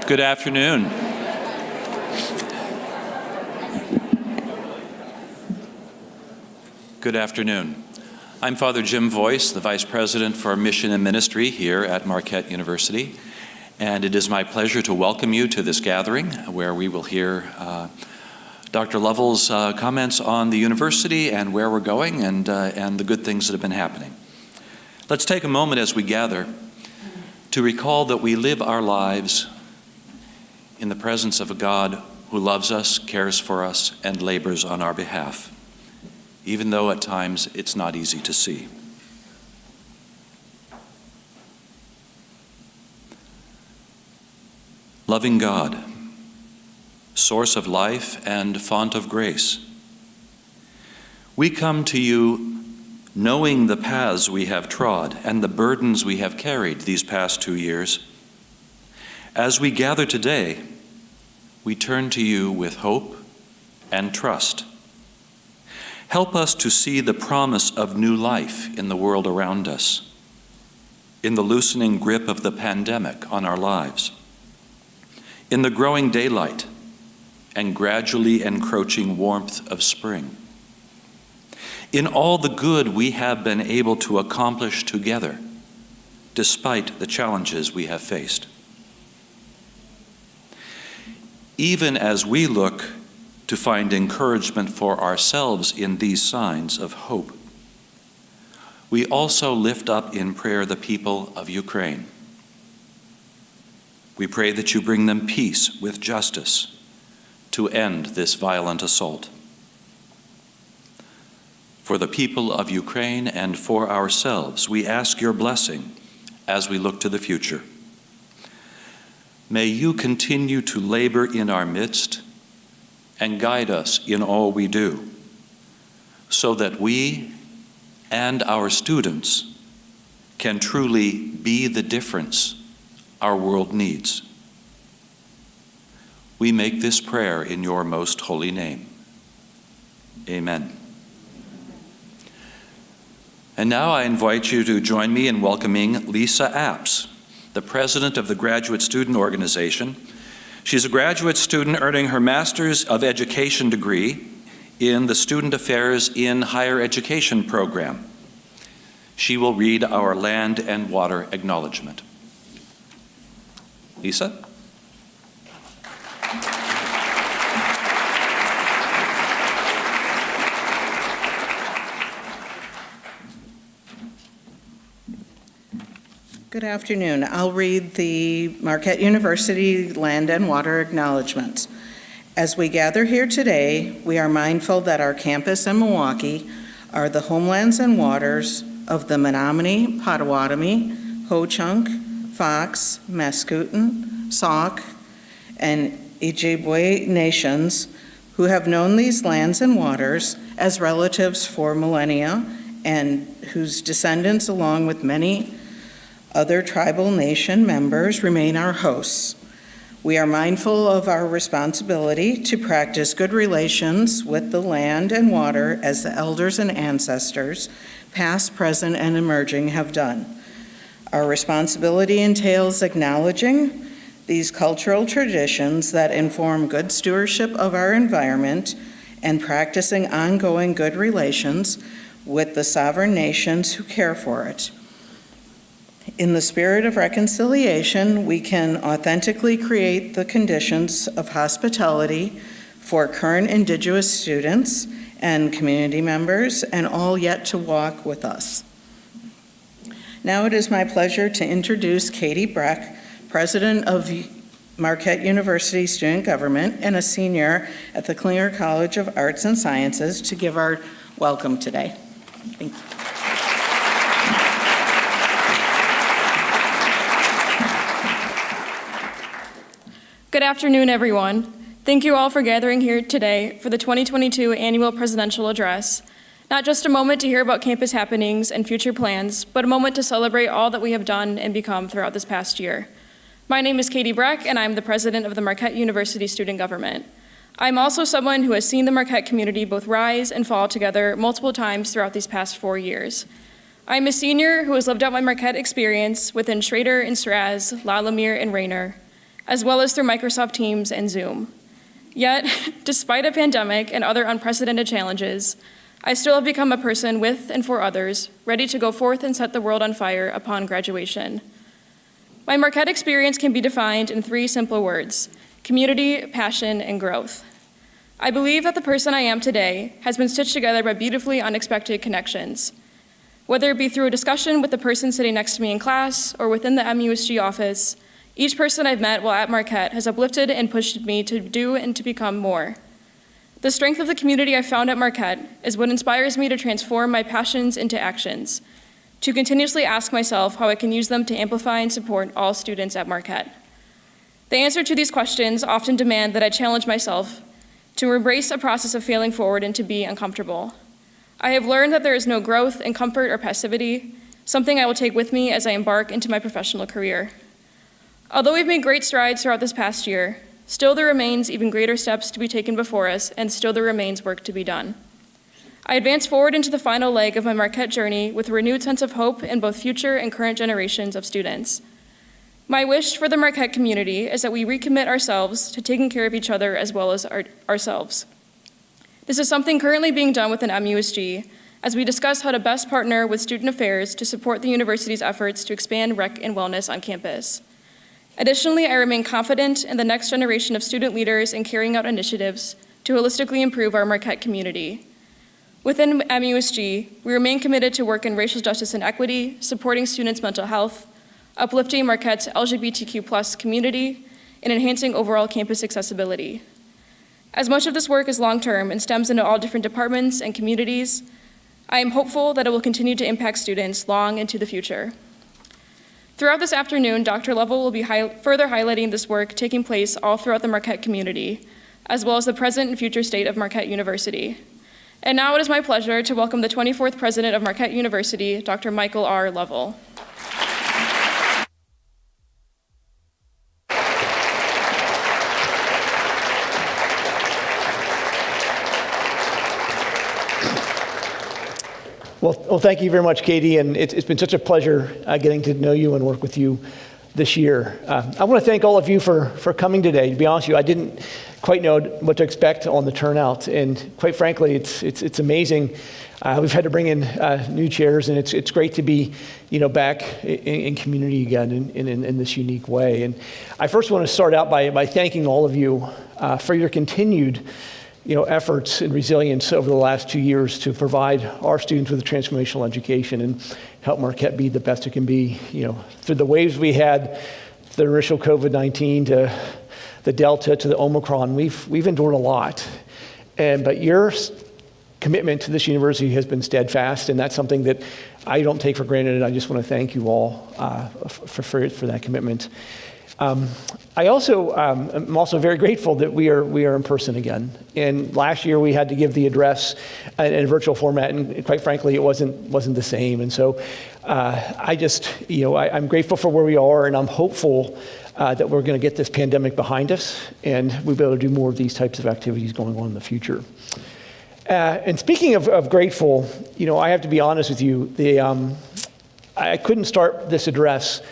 Good afternoon. Good afternoon. I'm Father Jim Voice, the Vice President for Mission and Ministry here at Marquette University, and it is my pleasure to welcome you to this gathering where we will hear Dr. Lovell's comments on the university and where we're going and the good things that have been happening. Let's take a moment as we gather to recall that we live our lives in the presence of a God who loves us, cares for us, and labors on our behalf, even though at times it's not easy to see. Loving God, source of life and font of grace, we come to you knowing the paths we have trod and the burdens we have carried these past 2 years. As we gather today, we turn to you with hope and trust. Help us to see the promise of new life in the world around us, in the loosening grip of the pandemic on our lives, in the growing daylight and gradually encroaching warmth of spring, in all the good we have been able to accomplish together, despite the challenges we have faced. Even as we look to find encouragement for ourselves in these signs of hope, we also lift up in prayer the people of Ukraine. We pray that you bring them peace with justice to end this violent assault. For the people of Ukraine and for ourselves, we ask your blessing as we look to the future. May you continue to labor in our midst and guide us in all we do, so that we and our students can truly be the difference our world needs. We make this prayer in your most holy name. Amen. And now I invite you to join me in welcoming Lisa Apps, the president of the Graduate Student Organization. She's a graduate student earning her Master's of Education degree in the Student Affairs in Higher Education program. She will read our land and water acknowledgement. Lisa? Good afternoon. I'll read the Marquette University Land and Water Acknowledgements. As we gather here today, we are mindful that our campus in Milwaukee are the homelands and waters of the Menominee, Potawatomi, Ho-Chunk, Fox, Mascoutin, Sauk, and Ojibwe nations who have known these lands and waters as relatives for millennia and whose descendants, along with many other tribal nation members, remain our hosts. We are mindful of our responsibility to practice good relations with the land and water as the elders and ancestors, past, present, and emerging, have done. Our responsibility entails acknowledging these cultural traditions that inform good stewardship of our environment and practicing ongoing good relations with the sovereign nations who care for it. In the spirit of reconciliation, we can authentically create the conditions of hospitality for current Indigenous students and community members and all yet to walk with us. Now it is my pleasure to introduce Katie Breck, President of Marquette University Student Government and a senior at the Klinger College of Arts and Sciences, to give our welcome today. Thank you. Good afternoon, everyone. Thank you all for gathering here today for the 2022 Annual Presidential Address. Not just a moment to hear about campus happenings and future plans, but a moment to celebrate all that we have done and become throughout this past year. My name is Katie Breck, and I'm the president of the Marquette University Student Government. I'm also someone who has seen the Marquette community both rise and fall together multiple times throughout these past 4 years. I'm a senior who has lived out my Marquette experience within Schrader and Straz, La Lemire and Rayner. as well as through Microsoft Teams and Zoom. Yet, despite a pandemic and other unprecedented challenges, I still have become a person with and for others, ready to go forth and set the world on fire upon graduation. My Marquette experience can be defined in 3 simple words: community, passion, and growth. I believe that the person I am today has been stitched together by beautifully unexpected connections. Whether it be through a discussion with the person sitting next to me in class or within the MUSG office, each person I've met while at Marquette has uplifted and pushed me to do and to become more. The strength of the community I found at Marquette is what inspires me to transform my passions into actions, to continuously ask myself how I can use them to amplify and support all students at Marquette. The answer to these questions often demand that I challenge myself to embrace a process of failing forward and to be uncomfortable. I have learned that there is no growth in comfort or passivity, something I will take with me as I embark into my professional career. Although we've made great strides throughout this past year, still there remains even greater steps to be taken before us, and still there remains work to be done. I advance forward into the final leg of my Marquette journey with a renewed sense of hope in both future and current generations of students. My wish for the Marquette community is that we recommit ourselves to taking care of each other as well as ourselves. This is something currently being done within MUSG as we discuss how to best partner with student affairs to support the university's efforts to expand rec and wellness on campus. Additionally, I remain confident in the next generation of student leaders in carrying out initiatives to holistically improve our Marquette community. Within MUSG, we remain committed to work in racial justice and equity, supporting students' mental health, uplifting Marquette's LGBTQ+ community, and enhancing overall campus accessibility. As much of this work is long-term and stems into all different departments and communities, I am hopeful that it will continue to impact students long into the future. Throughout this afternoon, Dr. Lovell will be further highlighting this work taking place all throughout the Marquette community, as well as the present and future state of Marquette University. And now it is my pleasure to welcome the 24th President of Marquette University, Dr. Michael R. Lovell. Well, thank you very much, Katie, and it's been such a pleasure getting to know you and work with you this year. I want to thank all of you for coming today. To be honest with you, I didn't quite know what to expect on the turnout, and quite frankly, it's amazing. We've had to bring in new chairs, and it's great to be, back in community again in this unique way. And I first want to start out by thanking all of you for your continued efforts and resilience over the last 2 years to provide our students with a transformational education and help Marquette be the best it can be. Through the waves we had, the initial COVID-19 to the Delta to the Omicron, we've endured a lot. But your commitment to this university has been steadfast, and that's something that I don't take for granted, and I just want to thank you all for that commitment. I'm also very grateful that we are in person again. And last year we had to give the address in a virtual format, and quite frankly, it wasn't the same. And so I'm grateful for where we are, and I'm hopeful that we're going to get this pandemic behind us, and we'll be able to do more of these types of activities going on in the future. And speaking of grateful, I have to be honest with you. I couldn't start this address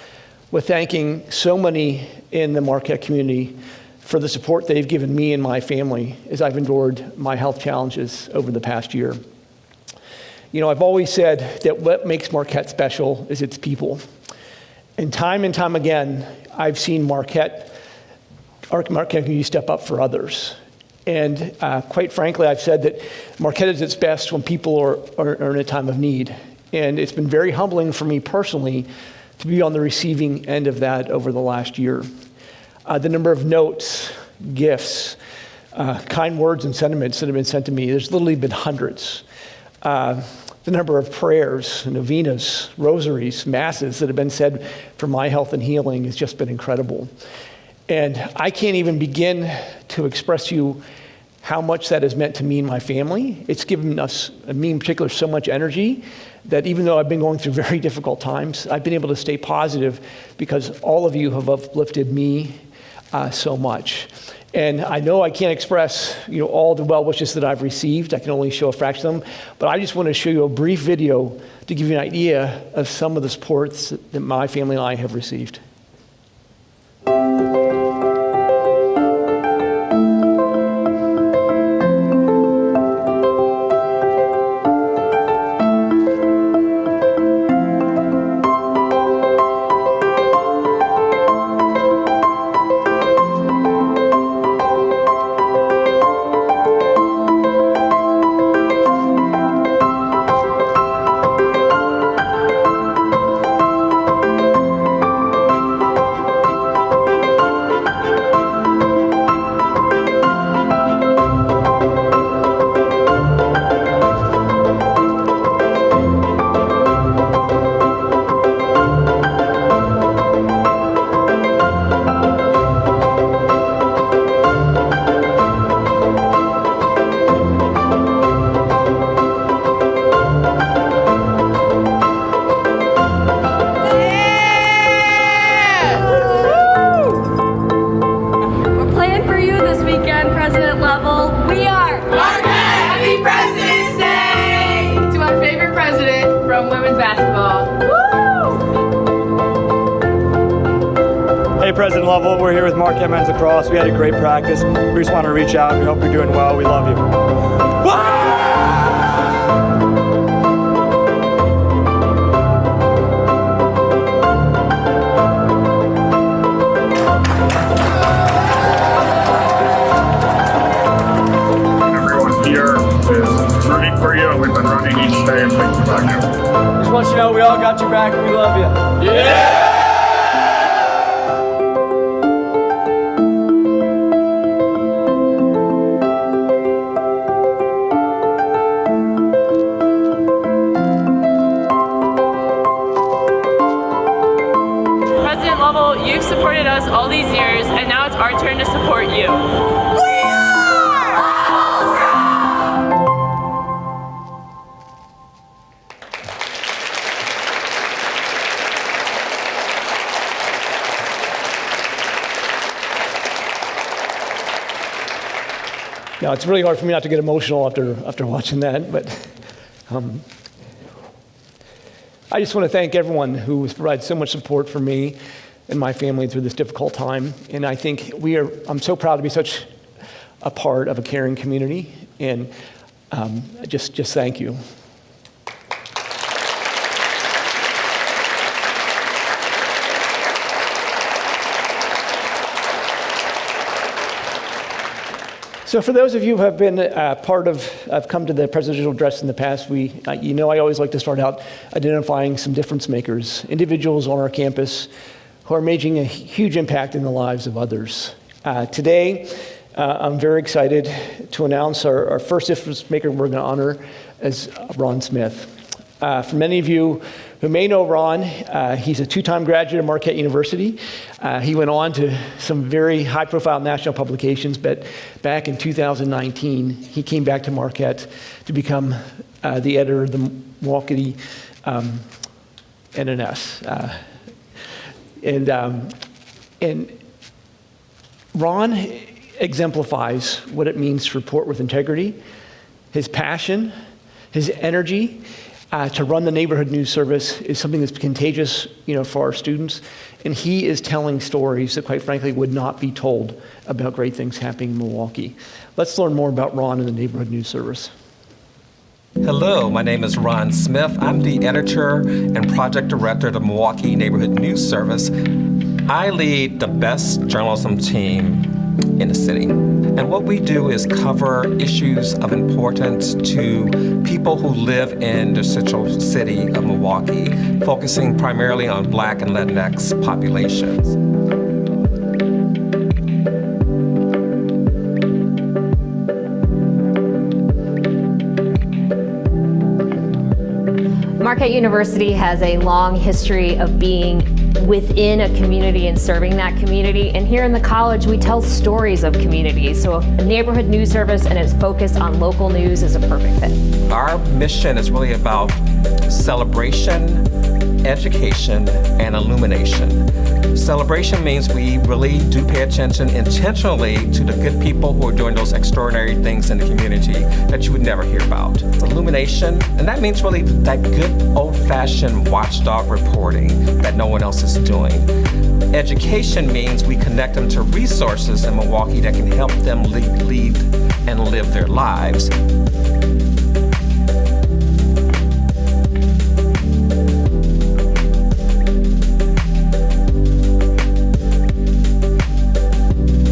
with thanking so many in the Marquette community for the support they've given me and my family as I've endured my health challenges over the past year. I've always said that what makes Marquette special is its people. And time again, I've seen our Marquette community step up for others. And quite frankly, I've said that Marquette is its best when people are in a time of need. And it's been very humbling for me personally to be on the receiving end of that over the last year. The number of notes, gifts, kind words and sentiments that have been sent to me, there's literally been hundreds. The number of prayers, novenas, rosaries, masses that have been said for my health and healing has just been incredible. And I can't even begin to express to you how much that has meant to me and my family. It's given us, me in particular, so much energy that even though I've been going through very difficult times, I've been able to stay positive because all of you have uplifted me so much. And I know I can't express all the well wishes that I've received. I can only show a fraction of them. But I just want to show you a brief video to give you an idea of some of the supports that my family and I have received. Hey, President Lovell, we're here with Marquette Men's Lacrosse. We had a great practice. We just want to reach out. We hope you're doing well. We love you. Everyone here is rooting for you, and we've been running each day and thinking about you. Just want you to know we all got your back and we love you. Yeah! President Lovell, you've supported us all these years, and now it's our turn to support you. Now, it's really hard for me not to get emotional after watching that, but I just want to thank everyone who has provided so much support for me and my family through this difficult time. And I think I'm so proud to be such a part of a caring community, and just thank you. So for those of you who have been I've come to the presidential address in the past, I always like to start out identifying some difference makers, individuals on our campus who are making a huge impact in the lives of others. Today, I'm very excited to announce our first difference maker we're going to honor is Ron Smith. For many of you who may know Ron, he's a two-time graduate of Marquette University. He went on to some very high-profile national publications, but back in 2019, he came back to Marquette to become the editor of the Milwaukee NNS. And Ron exemplifies what it means to report with integrity, his passion, his energy. To run the neighborhood news service is something that's contagious, for our students. And he is telling stories that, quite frankly, would not be told about great things happening in Milwaukee. Let's learn more about Ron and the neighborhood news service. Hello, my name is Ron Smith. I'm the editor and project director of the Milwaukee Neighborhood News Service. I lead the best journalism team in the city. And what we do is cover issues of importance to people who live in the central city of Milwaukee, focusing primarily on Black and Latinx populations. Marquette University has a long history of being within a community and serving that community. And here in the college, we tell stories of communities. So a neighborhood news service and its focus on local news is a perfect fit. Our mission is really about celebration, education, and illumination. Celebration means we really do pay attention intentionally to the good people who are doing those extraordinary things in the community that you would never hear about. Illumination, and that means really that good old-fashioned watchdog reporting that no one else is doing. Education means we connect them to resources in Milwaukee that can help them lead and live their lives.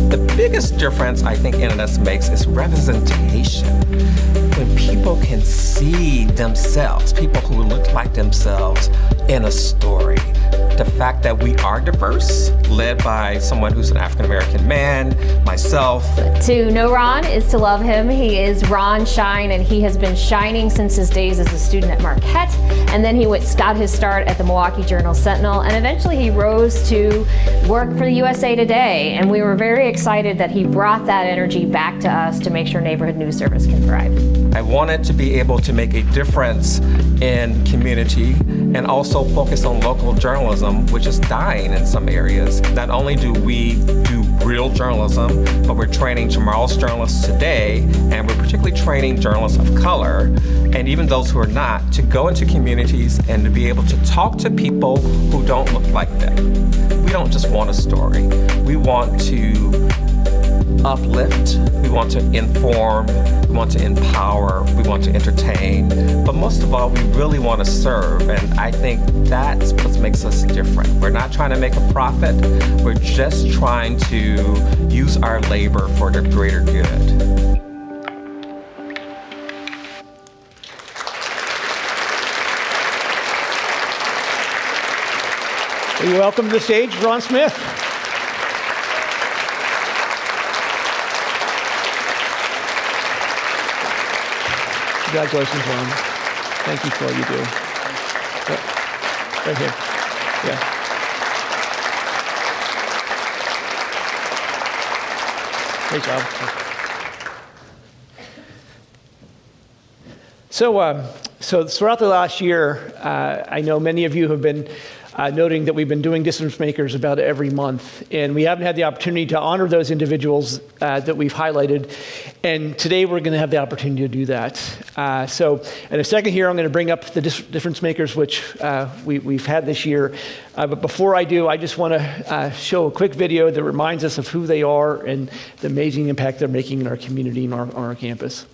The biggest difference I think NNS makes is representation. When people can see themselves, people who look like themselves in a story. The fact that we are diverse, led by someone who's an African-American man, myself. To know Ron is to love him. He is Ron Shine, and he has been shining since his days as a student at Marquette. And then he got his start at the Milwaukee Journal-Sentinel, and eventually he rose to work for the USA Today. And we were very excited that he brought that energy back to us to make sure neighborhood news service can thrive. I wanted to be able to make a difference in community and also focus on local journalism journalism, which is dying in some areas. Not only do we do real journalism, but we're training tomorrow's journalists today, and we're particularly training journalists of color, and even those who are not, to go into communities and to be able to talk to people who don't look like them. We don't just want a story. We want to uplift, we want to inform, we want to empower, we want to entertain, but most of all, we really want to serve, and I think that's what makes us different. We're not trying to make a profit, we're just trying to use our labor for the greater good. Will you welcome to the stage Ron Smith? Congratulations, Ron. Thank you for all you do. Right here. Yeah. Great job. So throughout the last year, I know many of you have been noting that we've been doing Difference Makers about every month, and we haven't had the opportunity to honor those individuals that we've highlighted, and today we're going to have the opportunity to do that. So in a second here, I'm going to bring up the Difference Makers, which we've had this year, but before I do, I just want to show a quick video that reminds us of who they are and the amazing impact they're making in our community and on our campus.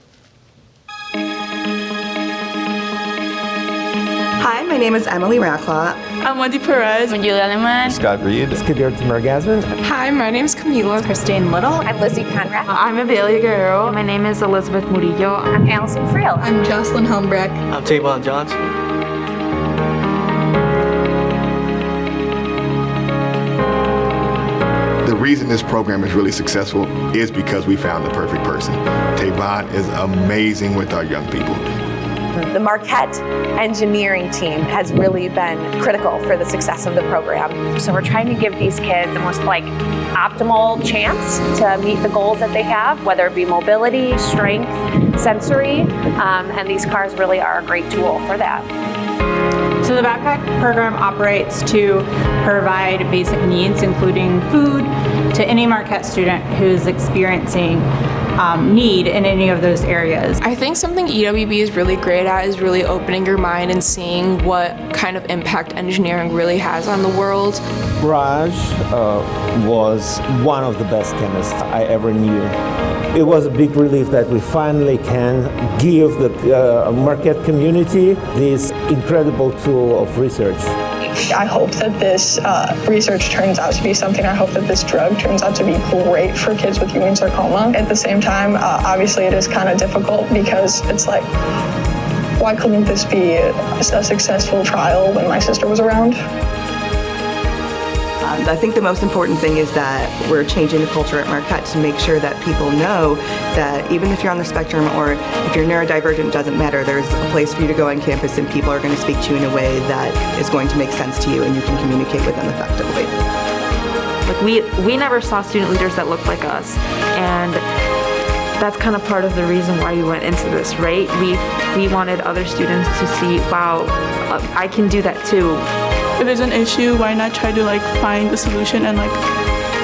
Hi, my name is Emily Raclaw. I'm Wendy Perez. I'm Julia Aleman. Scott Reed. Kadir Tamergazman. Hi, my name is Camila. Christine Little. I'm Lizzie Conrad. I'm Abelia Guerrero. My name is Elizabeth Murillo. I'm Allison Friel. I'm Jocelyn Helmbrecht. I'm Tavon Johnson. The reason this program is really successful is because we found the perfect person. Tavon is amazing with our young people. The Marquette engineering team has really been critical for the success of the program. So we're trying to give these kids the most optimal chance to meet the goals that they have, whether it be mobility, strength, sensory, and these cars really are a great tool for that. So the backpack program operates to provide basic needs, including food, to any Marquette student who's experiencing need in any of those areas. I think something EWB is really great at is really opening your mind and seeing what kind of impact engineering really has on the world. Raj was one of the best chemists I ever knew. It was a big relief that we finally can give the Marquette community this incredible tool of research. I hope that this research turns out to be something. I hope that this drug turns out to be great for kids with Ewing sarcoma. At the same time, obviously it is kind of difficult because it's like, why couldn't this be a successful trial when my sister was around? I think the most important thing is that we're changing the culture at Marquette to make sure that people know that even if you're on the spectrum or if you're neurodivergent, it doesn't matter. There's a place for you to go on campus and people are going to speak to you in a way that is going to make sense to you and you can communicate with them effectively. We never saw student leaders that looked like us, and that's kind of part of the reason why we went into this, right? We wanted other students to see, wow, I can do that too. If there's an issue, why not try to find a solution, and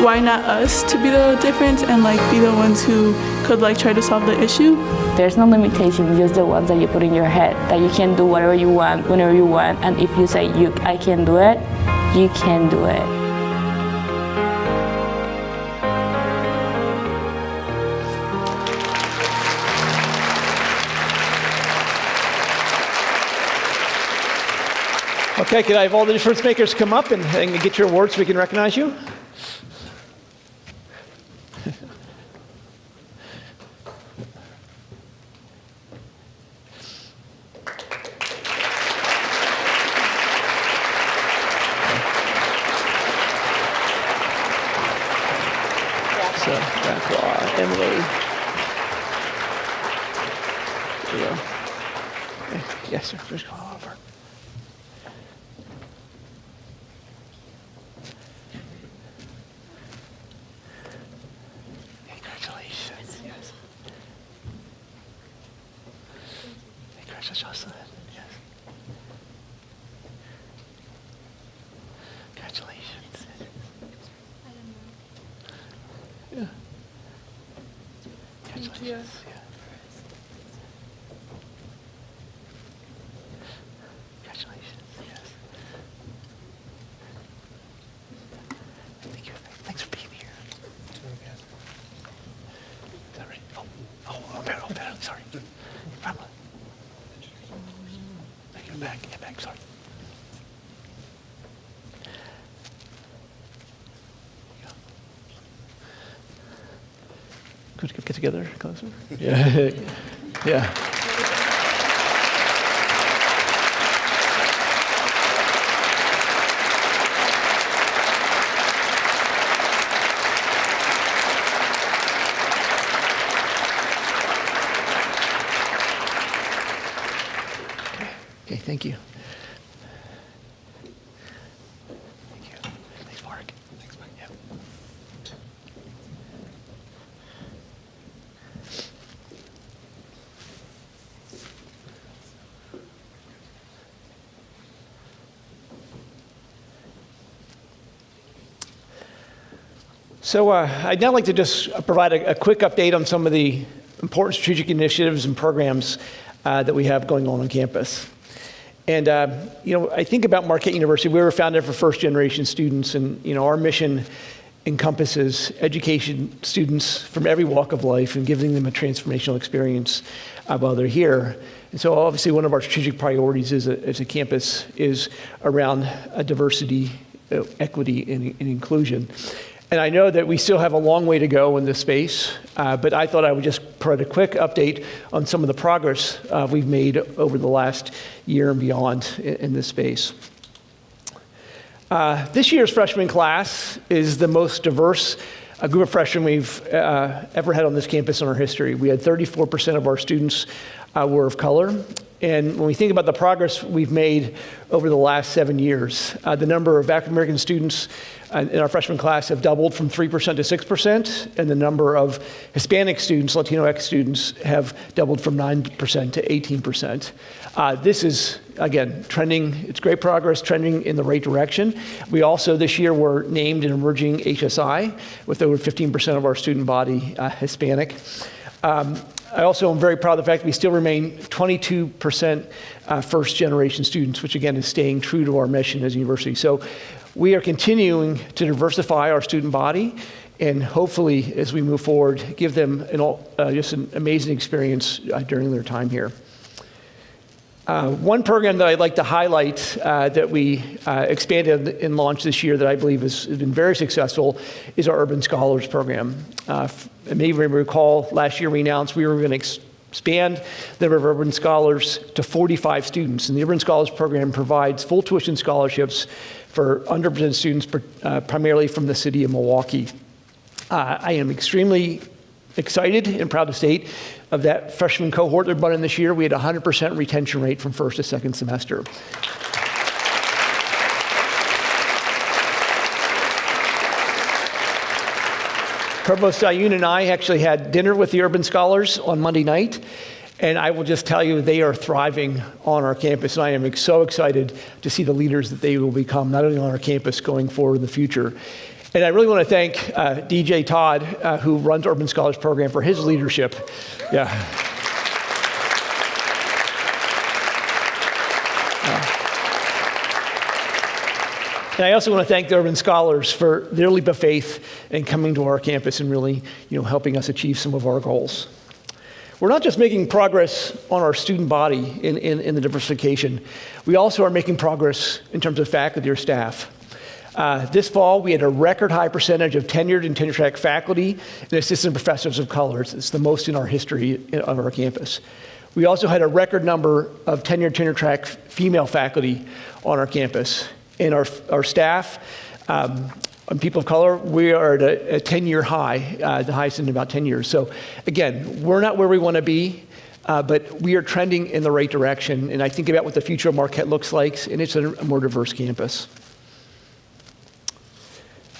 why not us to be the difference and be the ones who could try to solve the issue? There's no limitation, just the ones that you put in your head, that you can do whatever you want, whenever you want, and if you say I can do it, you can do it. Okay, could I have all the Difference Makers come up and get your awards so we can recognize you? So, Emily. There you go. Okay. Yes, sir. Just go over. Congratulations. Yes. Congratulations, Jocelyn. Yes. Yes. Congratulations. Yes. Thank you. Thanks for being here. Is that right? Oh, better. Sorry. Problem. Get back. Sorry. Could we get together closer? Yeah. Yeah. Okay, thank you. Thank you. Thanks, Mark. Thanks, Mike. Yeah. So I'd now like to just provide a quick update on some of the important strategic initiatives and programs that we have going on campus. And, I think about Marquette University. We were founded for first-generation students, and, our mission encompasses education students from every walk of life and giving them a transformational experience while they're here. And so obviously one of our strategic priorities as a campus is around diversity, equity, and inclusion. And I know that we still have a long way to go in this space, but I thought I would just provide a quick update on some of the progress we've made over the last year and beyond in this space. This year's freshman class is the most diverse group of freshmen we've ever had on this campus in our history. We had 34% of our students were of color. And when we think about the progress we've made over the last 7 years, the number of African American students in our freshman class have doubled from 3% to 6%, and the number of Hispanic students, Latinx students, have doubled from 9% to 18%. This is, again, trending, it's great progress, trending in the right direction. We also, this year, were named an emerging HSI, with over 15% of our student body Hispanic. I also am very proud of the fact that we still remain 22% first-generation students, which again is staying true to our mission as a university. So we are continuing to diversify our student body, and hopefully, as we move forward, give them just an amazing experience during their time here. One program that I'd like to highlight that we expanded and launched this year that I believe has been very successful is our Urban Scholars Program. Many of you may recall last year we announced we were going to expand the number of Urban Scholars to 45 students. And the Urban Scholars Program provides full tuition scholarships for underrepresented students, primarily from the city of Milwaukee. I am extremely excited and proud to state of that freshman cohort that brought in this year, we had a 100% retention rate from first to second semester. Provost Ayun and I actually had dinner with the Urban Scholars on Monday night, and I will just tell you they are thriving on our campus, and I am so excited to see the leaders that they will become, not only on our campus going forward in the future. And I really want to thank DJ Todd, who runs Urban Scholars Program, for his leadership. Yeah. And I also want to thank the Urban Scholars for their leap of faith in coming to our campus and really, helping us achieve some of our goals. We're not just making progress on our student body in the diversification. We also are making progress in terms of faculty or staff. This fall, we had a record high percentage of tenured and tenure-track faculty and assistant professors of color. It's the most in our history of our campus. We also had a record number of tenured tenure-track female faculty on our campus. And our staff, and people of color, we are at a 10-year high, the highest in about 10 years. So again, we're not where we want to be, but we are trending in the right direction. And I think about what the future of Marquette looks like, and it's a more diverse campus.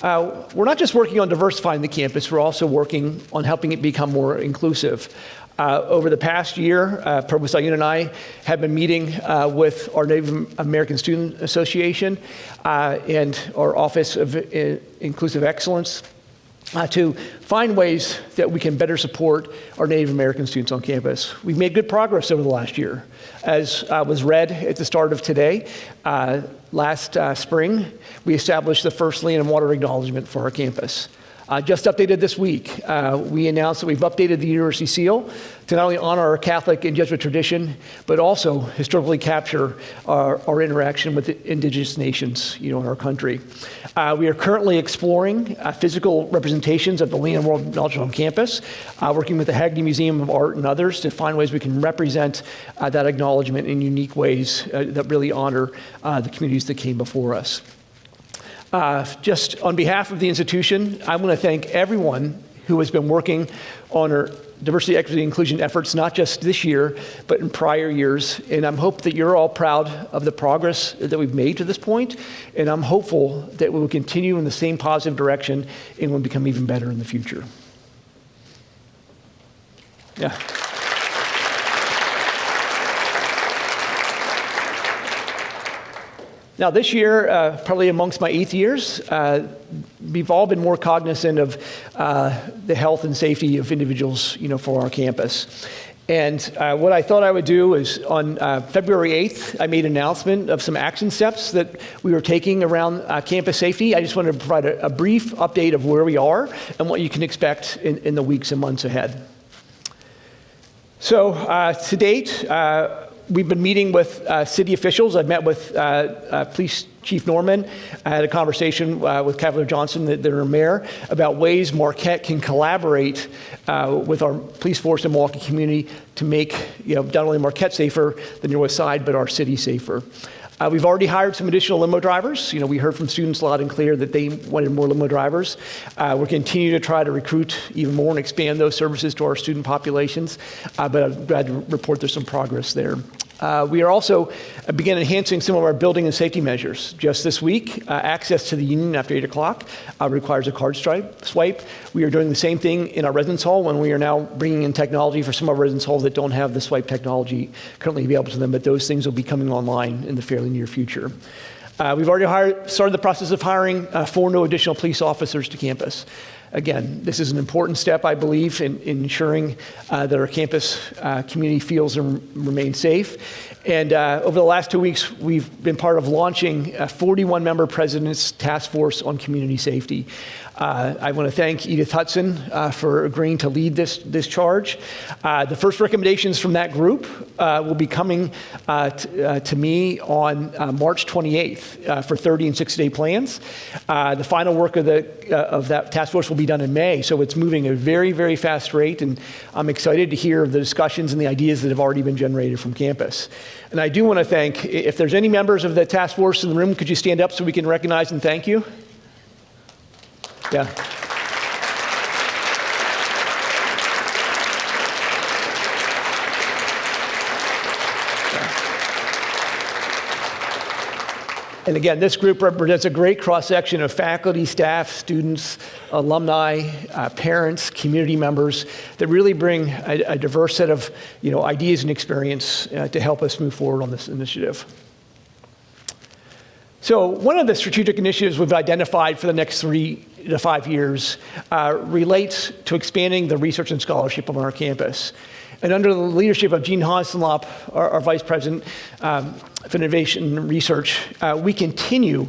We're not just working on diversifying the campus, we're also working on helping it become more inclusive. Over the past year, Provost Ayun and I have been meeting with our Native American Student Association and our Office of Inclusive Excellence. to find ways that we can better support our Native American students on campus. We've made good progress over the last year. As was read at the start of today, last spring, we established the first land and water acknowledgement for our campus. Just updated this week, we announced that we've updated the university seal to not only honor our Catholic and Jesuit tradition, but also historically capture our interaction with the indigenous nations, in our country. We are currently exploring physical representations of the land and water acknowledgement on campus, working with the Hagerty Museum of Art and others to find ways we can represent that acknowledgement in unique ways that really honor the communities that came before us. Just on behalf of the institution, I want to thank everyone who has been working on our diversity, equity, and inclusion efforts, not just this year, but in prior years. And I'm hoping that you're all proud of the progress that we've made to this point. And I'm hopeful that we will continue in the same positive direction and will become even better in the future. Yeah. Now this year, probably amongst my 8th years, we've all been more cognizant of the health and safety of individuals, for our campus. And what I thought I would do is on February 8th, I made an announcement of some action steps that we were taking around campus safety. I just wanted to provide a brief update of where we are and what you can expect in the weeks and months ahead. So to date, we've been meeting with city officials. I've met with Police Chief Norman. I had a conversation with Cavalier Johnson, their mayor, about ways Marquette can collaborate with our police force and Milwaukee community to make not only Marquette safer, the Northwest Side, but our city safer. We've already hired some additional limo drivers. We heard from students loud and clear that they wanted more limo drivers. We're continuing to try to recruit even more and expand those services to our student populations, but I'm glad to report there's some progress there. We are also began enhancing some of our building and safety measures. Just this week, access to the union after 8 o'clock requires a card swipe. We are doing the same thing in our residence hall when we are now bringing in technology for some of our residence halls that don't have the swipe technology currently available to them, but those things will be coming online in the fairly near future. We've already started the process of hiring 4 new additional police officers to campus. Again, this is an important step, I believe, in ensuring that our campus community feels and remains safe. And over the last 2 weeks, we've been part of launching a 41-member President's Task Force on Community Safety. I want to thank Edith Hudson for agreeing to lead this charge. The first recommendations from that group will be coming to me on March 28th for 30 and 60-day plans. The final work of that task force will be done in May, so it's moving at a very, very fast rate, and I'm excited to hear the discussions and the ideas that have already been generated from campus. And I do want to thank, if there's any members of the task force in the room, could you stand up so we can recognize and thank you? Yeah. And again, this group represents a great cross-section of faculty, staff, students, alumni, parents, community members that really bring a diverse set of ideas and experience to help us move forward on this initiative. So one of the strategic initiatives we've identified for the next 3 to 5 years relates to expanding the research and scholarship on our campus. And under the leadership of Gene Honsenlop, our Vice President for Innovation and Research, we continue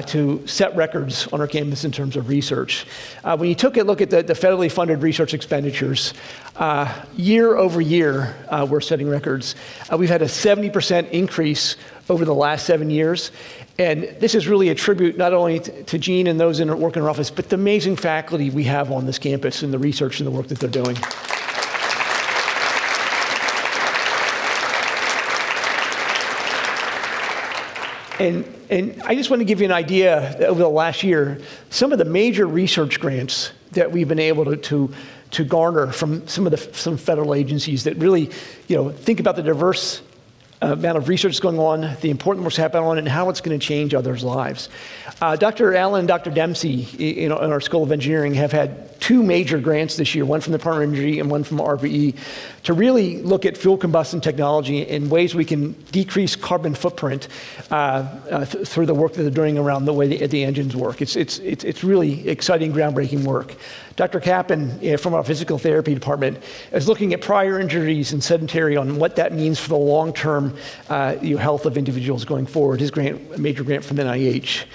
to set records on our campus in terms of research. When you took a look at the federally funded research expenditures, year over year, we're setting records. We've had a 70% increase over the last 7 years. And this is really a tribute not only to Gene and those in work in our office, but the amazing faculty we have on this campus and the research and the work that they're doing. And I just want to give you an idea that over the last year, some of the major research grants that we've been able to garner from some federal agencies that really, think about the diverse amount of research going on, the important work's happening on, and how it's going to change others' lives. Dr. Allen and Dr. Dempsey in our School of Engineering have had 2 major grants this year, one from the Department of Energy and one from RPE, to really look at fuel combustion technology and ways we can decrease carbon footprint through the work that they're doing around the way the engines work. It's really exciting, groundbreaking work. Dr. Kappen from our physical therapy department is looking at prior injuries and sedentary on what that means for the long-term health of individuals going forward. His grant, a major grant from NIH.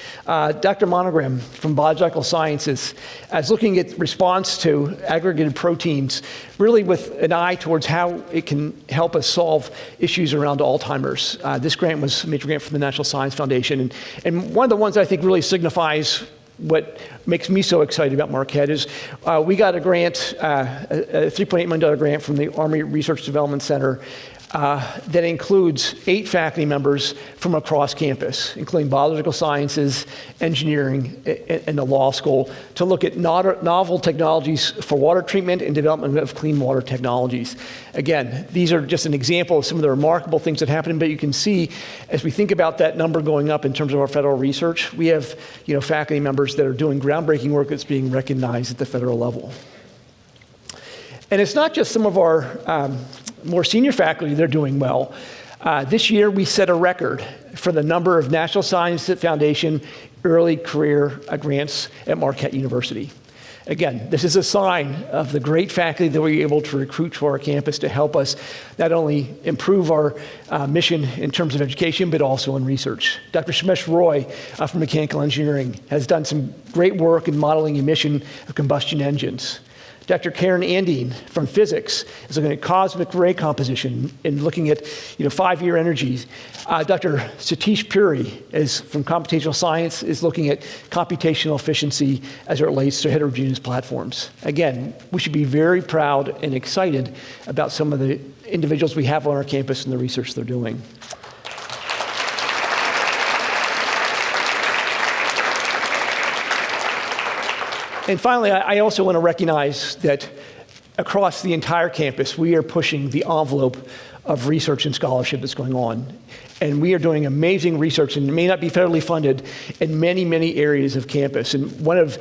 Dr. Monogram from Biological Sciences is looking at response to aggregated proteins, really with an eye towards how it can help us solve issues around Alzheimer's. This grant was a major grant from the National Science Foundation. And one of the ones I think really signifies what makes me so excited about Marquette is we got a grant, a $3.8 million grant from the Army Research Development Center that includes 8 faculty members from across campus, including biological sciences, engineering, and the law school, to look at novel technologies for water treatment and development of clean water technologies. Again, these are just an example of some of the remarkable things that happen, but you can see as we think about that number going up in terms of our federal research, we have faculty members that are doing groundbreaking work that's being recognized at the federal level. And it's not just some of our more senior faculty that are doing well. This year we set a record for the number of National Science Foundation early career grants at Marquette University. Again, this is a sign of the great faculty that we're able to recruit to our campus to help us not only improve our mission in terms of education, but also in research. Dr. Shamesh Roy from Mechanical Engineering has done some great work in modeling emission of combustion engines. Dr. Karen Andine from Physics is looking at cosmic ray composition and looking at 5-year energies. Dr. Satish Puri is from Computational Science, is looking at computational efficiency as it relates to heterogeneous platforms. Again, we should be very proud and excited about some of the individuals we have on our campus and the research they're doing. And finally, I also want to recognize that across the entire campus, we are pushing the envelope of research and scholarship that's going on. And we are doing amazing research, and it may not be federally funded, in many, many areas of campus. And one of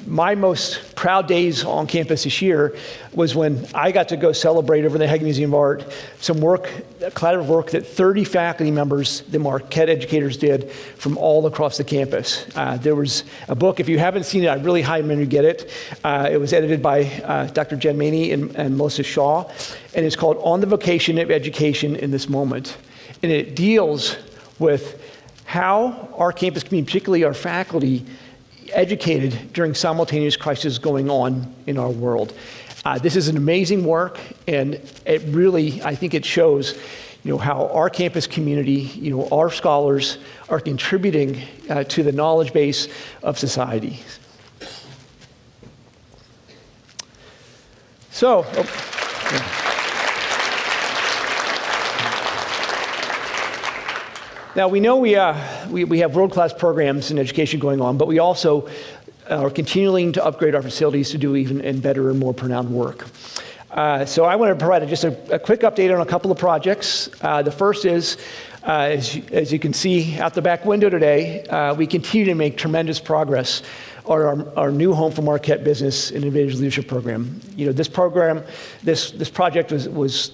my most proud days on campus this year was when I got to go celebrate over in the Hague Museum of Art some work, collaborative work that 30 faculty members, the Marquette educators, did from all across the campus. There was a book, if you haven't seen it, I really highly recommend you get it. It was edited by Dr. Jen Maney and Melissa Shaw, and it's called On the Vocation of Education in This Moment. And it deals with how our campus community, particularly our faculty, educated during simultaneous crises going on in our world. This is an amazing work, and it really, I think it shows how our campus community, our scholars are contributing to the knowledge base of society. So, now, we know we have world-class programs in education going on, but we also are continuing to upgrade our facilities to do even better and more profound work. So I want to provide just a quick update on a couple of projects. The first is, as you can see out the back window today, we continue to make tremendous progress on our new Home for Marquette Business and Innovative Leadership Program. This program, this project was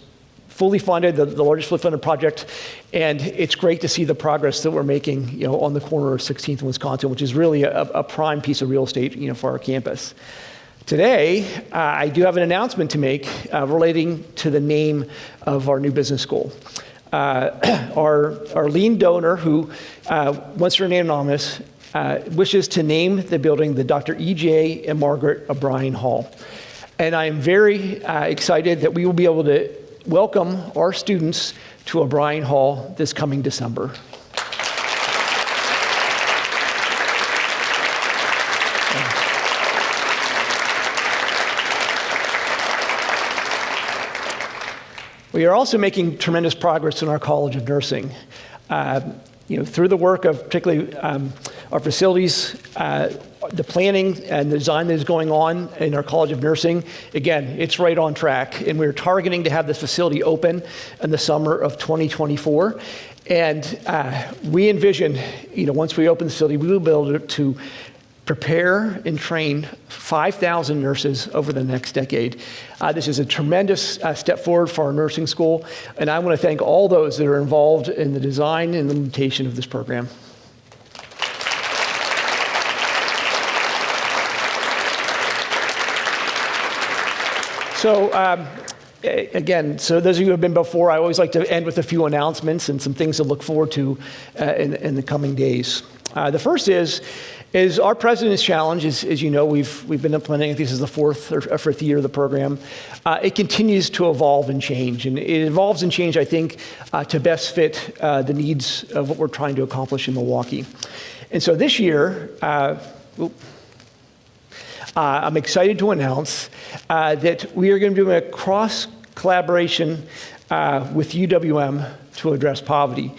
fully funded, the largest fully funded project, and it's great to see the progress that we're making, on the corner of 16th and Wisconsin, which is really a prime piece of real estate, for our campus. Today, I do have an announcement to make relating to the name of our new business school. Our lead donor, who wants to remain anonymous, wishes to name the building the Dr. E.J. and Margaret O'Brien Hall. And I'm very excited that we will be able to welcome our students to O'Brien Hall this coming December. We are also making tremendous progress in our College of Nursing. Through the work of particularly our facilities the planning and the design that is going on in our College of Nursing, again, it's right on track. And we're targeting to have this facility open in the summer of 2024. And we envision, once we open the facility, we will be able to prepare and train 5,000 nurses over the next decade. This is a tremendous step forward for our nursing school, and I want to thank all those that are involved in the design and implementation of this program. So again, so those of you who have been before, I always like to end with a few announcements and some things to look forward to in the coming days. The first is our President's Challenge. As you know, we've been implementing, I think this is the fourth or fifth year of the program. It continues to evolve and change, and it evolves and change, I think, to best fit the needs of what we're trying to accomplish in Milwaukee. And so this year, I'm excited to announce that we are going to be doing a cross-collaboration with UWM to address poverty.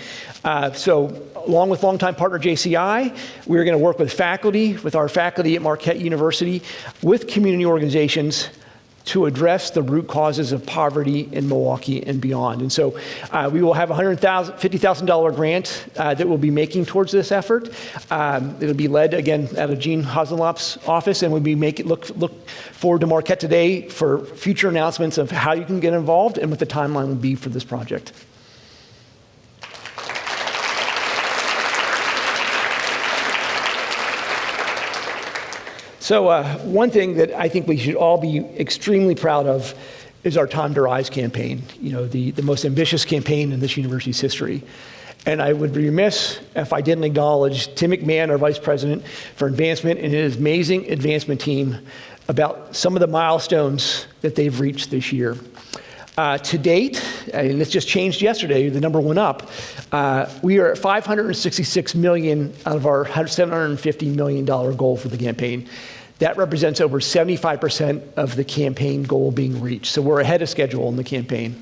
So along with longtime partner JCI, we're going to work with our faculty at Marquette University, with community organizations to address the root causes of poverty in Milwaukee and beyond. And so we will have a $50,000 grant that we'll be making towards this effort. It'll be led, again, out of Gene Hasenlop's office, and we'll be look forward to Marquette Today for future announcements of how you can get involved and what the timeline will be for this project. So one thing that I think we should all be extremely proud of is our Time to Rise campaign, the most ambitious campaign in this university's history. And I would be remiss if I didn't acknowledge Tim McMahon, our vice president for advancement, and his amazing advancement team about some of the milestones that they've reached this year. To date, and this just changed yesterday, the number went up, we are at $566 million out of our $750 million goal for the campaign. That represents over 75% of the campaign goal being reached. So we're ahead of schedule in the campaign.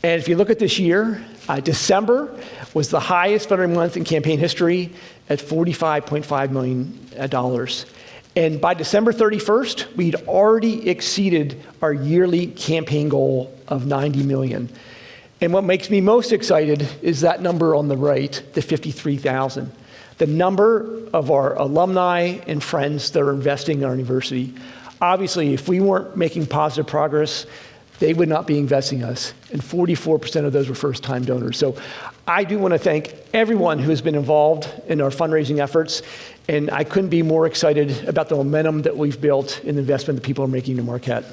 And if you look at this year, December was the highest fundraising month in campaign history at $45.5 million. And by December 31st, we'd already exceeded our yearly campaign goal of $90 million. And what makes me most excited is that number on the right, the 53,000. The number of our alumni and friends that are investing in our university. Obviously, if we weren't making positive progress, they would not be investing in us. And 44% of those were first-time donors. So I do want to thank everyone who has been involved in our fundraising efforts. And I couldn't be more excited about the momentum that we've built in the investment that people are making in Marquette.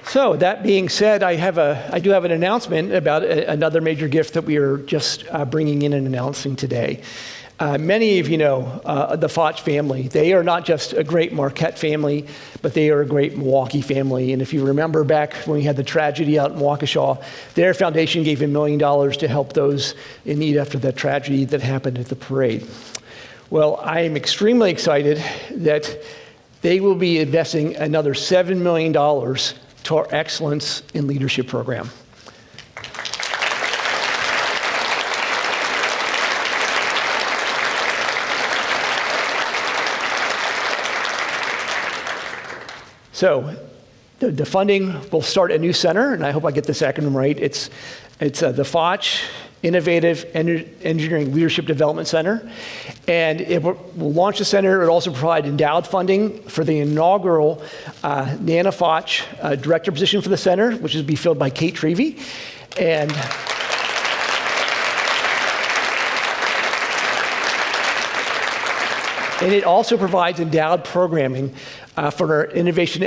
So that being said, I do have an announcement about another major gift that we are just bringing in and announcing today. Many of you know the Foch family. They are not just a great Marquette family, but they are a great Milwaukee family. And if you remember back when we had the tragedy out in Waukesha, their foundation gave $1 million to help those in need after that tragedy that happened at the parade. Well, I am extremely excited that they will be investing another $7 million to our Excellence in Leadership program. So the funding will start a new center, and I hope I get this acronym right. It's the Foch Innovative Engineering Leadership Development Center. And it will launch the center. It will also provide endowed funding for the inaugural Nana Foch director position for the center, which will be filled by Kate Trevey. And it also provides endowed programming for our Innovation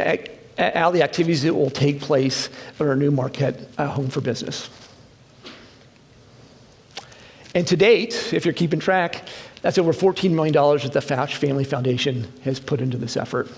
Alley activities that will take place at our new Marquette Home for Business. And to date, if you're keeping track, that's over $14 million that the Foch Family Foundation has put into this effort.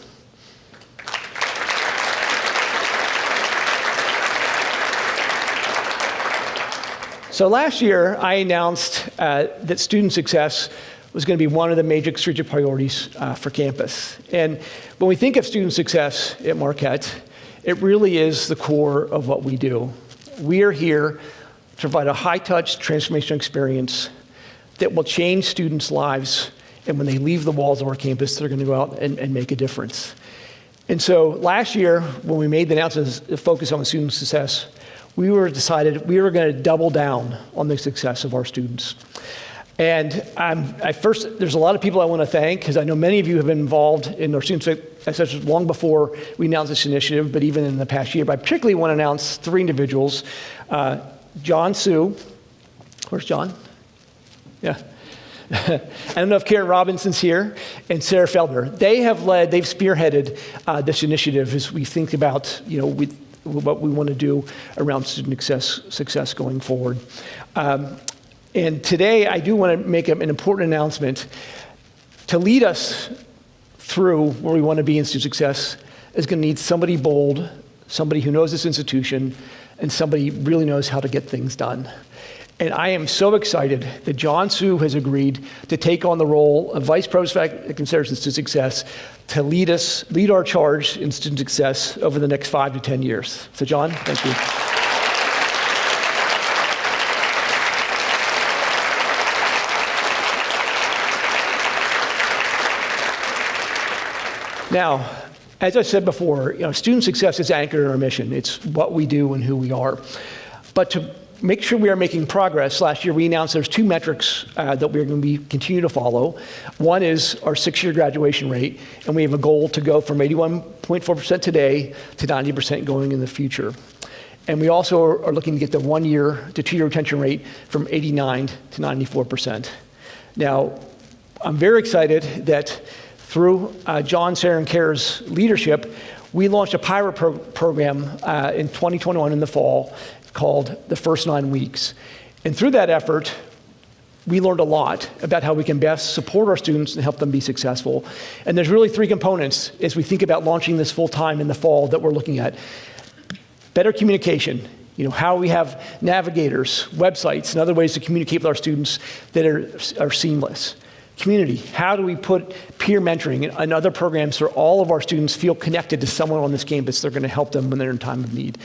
So last year, I announced that student success was going to be one of the major strategic priorities for campus. And when we think of student success at Marquette, it really is the core of what we do. we are here to provide a high-touch transformational experience that will change students' lives, and when they leave the walls of our campus, they're going to go out and make a difference. And so last year, when we made the announcement to focus on student success, we decided we were going to double down on the success of our students. And there's a lot of people I want to thank, because I know many of you have been involved in our student success long before we announced this initiative, but even in the past year. But I particularly want to announce 3 individuals. John Sue, where's John? Yeah. I don't know if Karen Robinson's here, and Sarah Feldner. They've spearheaded this initiative as we think about, what we want to do around student success going forward. And today, I do want to make an important announcement. To lead us through where we want to be in student success is going to need somebody bold, somebody who knows this institution, and somebody who really knows how to get things done. And I am so excited that John Sue has agreed to take on the role of Vice Provost of Consideration Student Success to lead our charge in student success over the next 5 to 10 years. So John, thank you. Now, as I said before, student success is anchored in our mission. It's what we do and who we are. But to make sure we are making progress, last year we announced there's 2 metrics that we're going to continue to follow. One is our 6-year graduation rate, and we have a goal to go from 81.4% today to 90% going in the future. And we also are looking to get the 1-year to 2-year retention rate from 89 to 94%. Now, I'm very excited that through John, Sarah, and Kara's leadership, we launched a pilot program in 2021 in the fall called The First 9 Weeks. And through that effort, we learned a lot about how we can best support our students and help them be successful. And there's really 3 components as we think about launching this full-time in the fall that we're looking at. Better communication, how we have navigators, websites, and other ways to communicate with our students that are seamless. Community, how do we put peer mentoring and other programs so all of our students feel connected to someone on this campus that are going to help them when they're in time of need.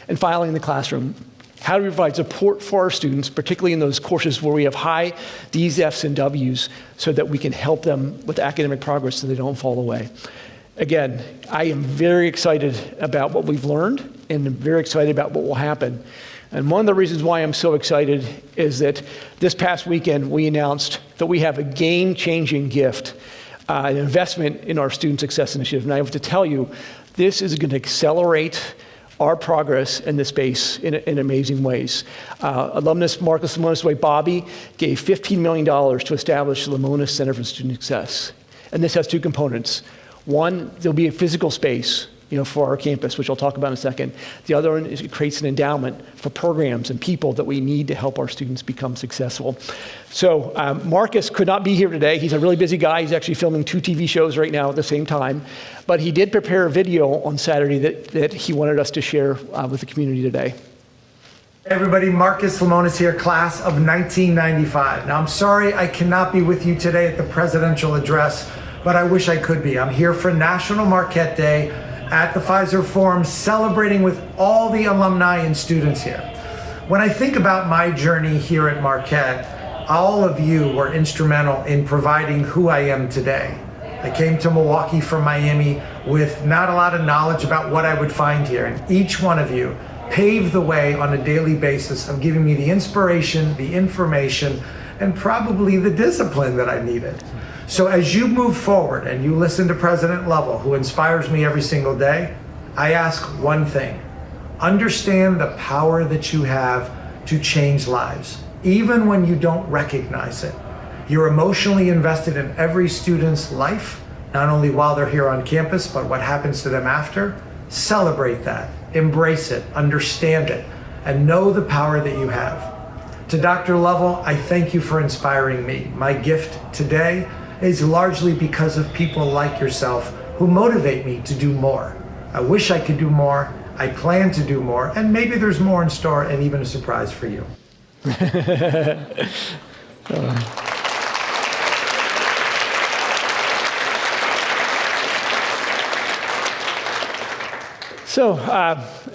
And finally, in the classroom, how do we provide support for our students, particularly in those courses where we have high D's, F's, and W's, so that we can help them with academic progress so they don't fall away. Again, I am very excited about what we've learned, and I'm very excited about what will happen. And one of the reasons why I'm so excited is that this past weekend we announced that we have a game-changing gift, an investment in our Student Success Initiative. And I have to tell you, this is going to accelerate our progress in this space in amazing ways. Alumnus Marcus Lemonis Way Bobby gave $15 million to establish the Lemonis Center for Student Success. And this has 2 components. One, there'll be a physical space for our campus, which I'll talk about in a second. The other one is it creates an endowment for programs and people that we need to help our students become successful. So Marcus could not be here today. He's a really busy guy. He's actually filming 2 TV shows right now at the same time. But he did prepare a video on Saturday that he wanted us to share with the community today. Hey everybody, Marcus Lemonis here, class of 1995. Now I'm sorry I cannot be with you today at the presidential address, but I wish I could be. I'm here for National Marquette Day at the Pfizer Forum, celebrating with all the alumni and students here. When I think about my journey here at Marquette, all of you were instrumental in providing who I am today. I came to Milwaukee from Miami with not a lot of knowledge about what I would find here, and each one of you paved the way on a daily basis of giving me the inspiration, the information, and probably the discipline that I needed. So as you move forward and you listen to President Lovell, who inspires me every single day, I ask one thing: understand the power that you have to change lives, even when you don't recognize it. You're emotionally invested in every student's life, not only while they're here on campus, but what happens to them after. Celebrate that, embrace it, understand it, and know the power that you have. To Dr. Lovell, I thank you for inspiring me. My gift today is largely because of people like yourself who motivate me to do more. I wish I could do more, I plan to do more, and maybe there's more in store and even a surprise for you. So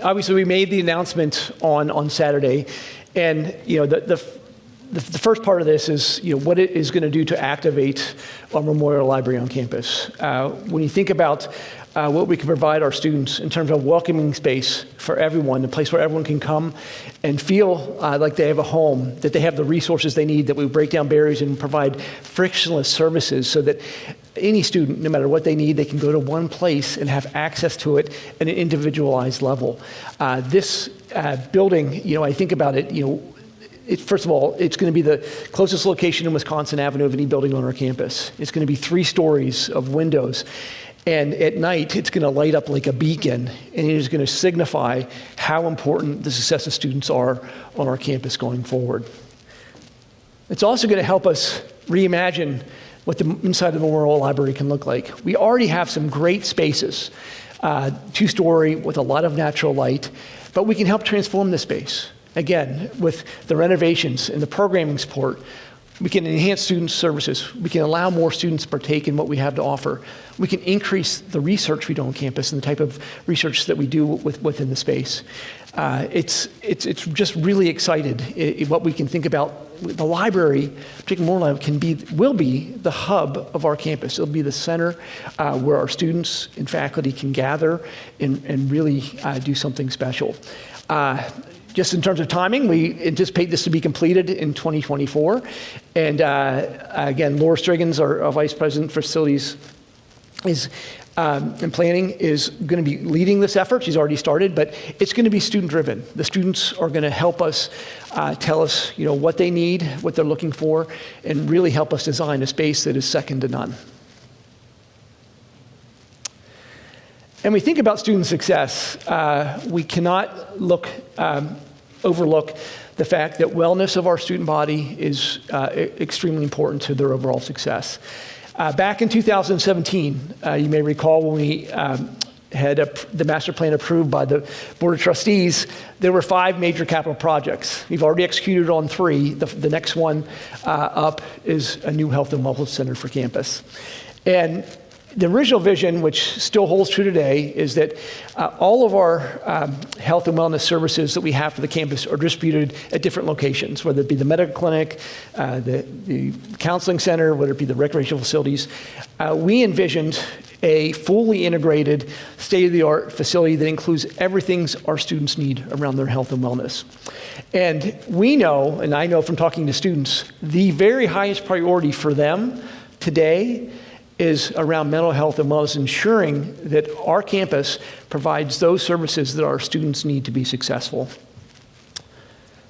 obviously we made the announcement on Saturday, and the first part of this is what it is going to do to activate our Memorial Library on campus. When you think about what we can provide our students in terms of welcoming space for everyone, a place where everyone can come and feel like they have a home, that they have the resources they need, that we break down barriers and provide frictionless services so that any student, no matter what they need, they can go to one place and have access to it at an individualized level. This building, I think about it, first of all, it's going to be the closest location in Wisconsin Avenue of any building on our campus. It's going to be 3 stories of windows. And at night, it's going to light up like a beacon, and it is going to signify how important the success of students are on our campus going forward. It's also going to help us reimagine what the inside of the Memorial Library can look like. We already have some great spaces, 2-story with a lot of natural light, but we can help transform the space. Again, with the renovations and the programming support, we can enhance student services. We can allow more students to partake in what we have to offer. We can increase the research we do on campus and the type of research that we do within the space. It's just really excited what we can think about. The library, particularly Memorial Library, will be the hub of our campus. It'll be the center where our students and faculty can gather and really do something special. Just in terms of timing, we anticipate this to be completed in 2024. And again, Laura Striggins, our Vice President for Facilities and Planning, is going to be leading this effort. She's already started, but it's going to be student-driven. The students are going to help us tell us, what they need, what they're looking for, and really help us design a space that is second to none. And we think about student success, we cannot overlook the fact that wellness of our student body is extremely important to their overall success. Back in 2017, you may recall when we had the master plan approved by the Board of Trustees, there were 5 major capital projects. We've already executed on 3. The next one up is a new health and wellness center for campus. And the original vision, which still holds true today, is that all of our health and wellness services that we have for the campus are distributed at different locations, whether it be the medical clinic, the counseling center, whether it be the recreational facilities. We envisioned a fully integrated, state-of-the-art facility that includes everything our students need around their health and wellness. And we know, and I know from talking to students, the very highest priority for them today is around mental health and wellness, ensuring that our campus provides those services that our students need to be successful.